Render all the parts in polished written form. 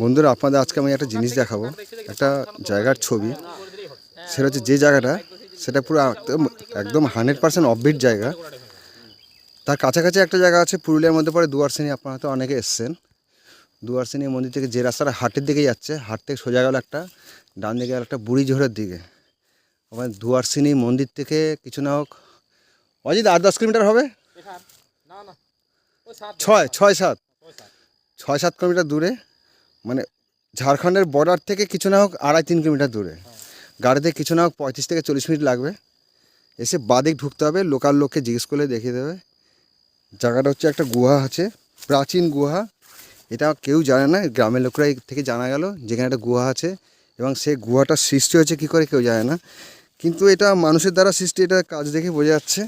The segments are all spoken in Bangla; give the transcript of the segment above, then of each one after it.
বন্ধুরা, আপনাদের আজকে আমি একটা জিনিস দেখাবো, একটা জায়গার ছবি। সেটা হচ্ছে যে জায়গাটা, সেটা পুরো একদম 100% অফবিট জায়গা। তার কাছাকাছি একটা জায়গা আছে পুরুলিয়ার মধ্যে পড়ে দুয়ারসিনী। আপনারা হয়তো অনেকে এসছেন। দুয়ারসিনী মন্দির থেকে যে রাস্তাটা হাটের দিকে যাচ্ছে, হাট থেকে সোজা গেল একটা, ডান দিকে গেল একটা বুড়ি ঝোড়ের দিকে। ওখানে দুয়ারসিনী মন্দির থেকে কিছু না হোক অজিত 8-10 কিলোমিটার হবে, 6-7 কিলোমিটার দূরে। মানে ঝাড়খণ্ডের বর্ডার থেকে কিছু না হোক 2.5-3 কিলোমিটার দূরে। গাড়িতে কিছু না হোক 35 থেকে 40 মিনিট লাগবে। এসে বাদিক ঢুকতে হবে, লোকাল লোককে জিজ্ঞেস করলে দেখিয়ে দেবে। জায়গাটা হচ্ছে একটা গুহা আছে, প্রাচীন গুহা। এটা কেউ জানে না, গ্রামের লোকরা থেকে জানা গেল যেখানে একটা গুহা আছে, এবং সেই গুহাটার সৃষ্টি হয়েছে কী করে কেউ জানে না। কিন্তু এটা মানুষের দ্বারা সৃষ্টি, এটা কাজ দেখে বোঝা যাচ্ছে।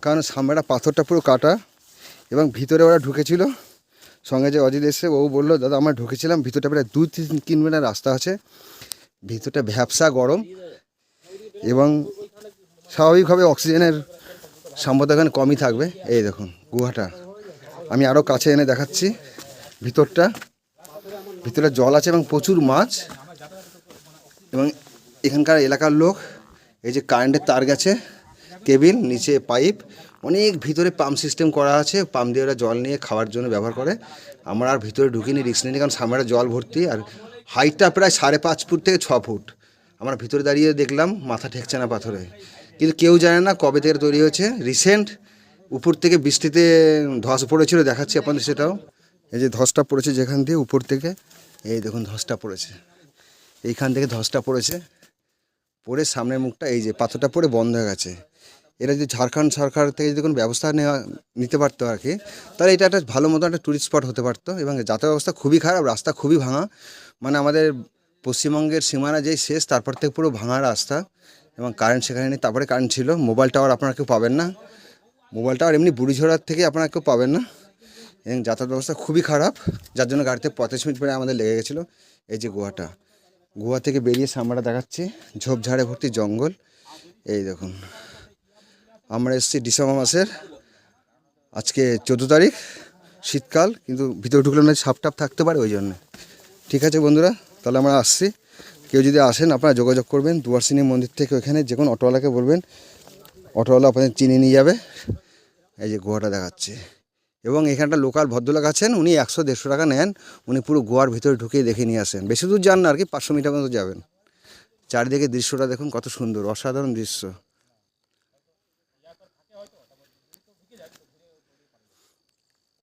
কারণ সামনেটা পাথরটা পুরো কাটা, এবং ভিতরে ওরা ঢুকেছিল। সঙ্গে যে অজিত এসে ও বললো, দাদা আমরা ঢুকেছিলাম, ভিতরটা প্রায় 2-3 কিলোমিটার রাস্তা আছে। ভিতরটা ভ্যাপসা গরম, এবং স্বাভাবিকভাবে অক্সিজেনের সম্পদ এখানে কমই থাকবে। এই দেখুন গুহাটা, আমি আরও কাছে এনে দেখাচ্ছি। ভিতরে জল আছে এবং প্রচুর মাছ। এবং এখানকার এলাকার লোক, এই যে কারেন্টের তার গেছে, কেবিল, নিচে পাইপ, অনেক ভিতরে পাম্প সিস্টেম করা আছে। পাম্প দিয়ে ওরা জল নিয়ে খাওয়ার জন্য ব্যবহার করে। আমরা আর ভিতরে ঢুকিনি, রিস্ক নিই, কারণ সামনে জল ভর্তি। আর হাইটটা প্রায় 5.5 ফুট থেকে 6 ফুট। আমরা ভিতরে দাঁড়িয়ে দেখলাম, মাথা ঠেকছে না পাথরে। কিন্তু কেউ জানে না কবে থেকে তৈরি হয়েছে। রিসেন্ট উপর থেকে বৃষ্টিতে ধস পড়েছিল, দেখাচ্ছি আপনাদের সেটাও। এই যে ধসটা পড়েছে যেখান দিয়ে উপর থেকে, এই দেখুন ধসটা পড়েছে, এইখান থেকে ধসটা পড়েছে। পড়ে সামনের মুখটা, এই যে পাথরটা পড়ে বন্ধ হয়ে গেছে। এরা যদি ঝাড়খণ্ড সরকার থেকে যদি কোনো ব্যবস্থা নিতে পারতো আর কি, তাহলে এটা একটা ভালো মতো একটা ট্যুরিস্ট স্পট হতে পারতো। এবং যাতায়াত ব্যবস্থা খুবই খারাপ, রাস্তা খুবই ভাঙা। মানে আমাদের পশ্চিমবঙ্গের সীমানা যেই শেষ, তারপর থেকে পুরো ভাঙা রাস্তা। এবং কারেন্ট সেখানে নেই, তারপরে কারেন্ট ছিল। মোবাইল টাওয়ার আপনারা কেউ পাবেন না, মোবাইল টাওয়ার এমনি বুড়িঝোড়ার থেকে আপনারা কেউ পাবেন না। এবং যাতায়াত ব্যবস্থা খুবই খারাপ, যার জন্য গাড়িতে 35 মিনিট পরে আমাদের লেগে গেছিলো। এই যে গুহাটা, গুহা থেকে বেরিয়ে সামনেটা দেখাচ্ছি, ঝোপঝাড়ে ভর্তি জঙ্গল। এই দেখুন, আমরা এসেছি ডিসেম্বর মাসের, আজকে 14 তারিখ, শীতকাল, কিন্তু ভিতরে ঢুকলে না সাপ টাপ থাকতে পারে, ওই জন্য। ঠিক আছে বন্ধুরা, তাহলে আমরা আসছি। কেউ যদি আসেন আপনারা যোগাযোগ করবেন দুয়ারসিনী মন্দির থেকে। ওইখানে যে কোনো অটোওয়ালাকে বলবেন, অটোওয়ালা আপনাদের চিনে নিয়ে যাবে। এই যে গুহাটা দেখাচ্ছে। এবং এখানটা লোকাল ভদ্রলোক আছেন, উনি 100-150 টাকা নেন। উনি পুরো গোয়ার ভিতরে ঢুকিয়ে দেখে নিয়ে আসেন। বেশি দূর যান না আর কি, 500 মিটার মতো যাবেন। চারিদিকে দৃশ্যটা দেখুন কত সুন্দর, অসাধারণ দৃশ্য।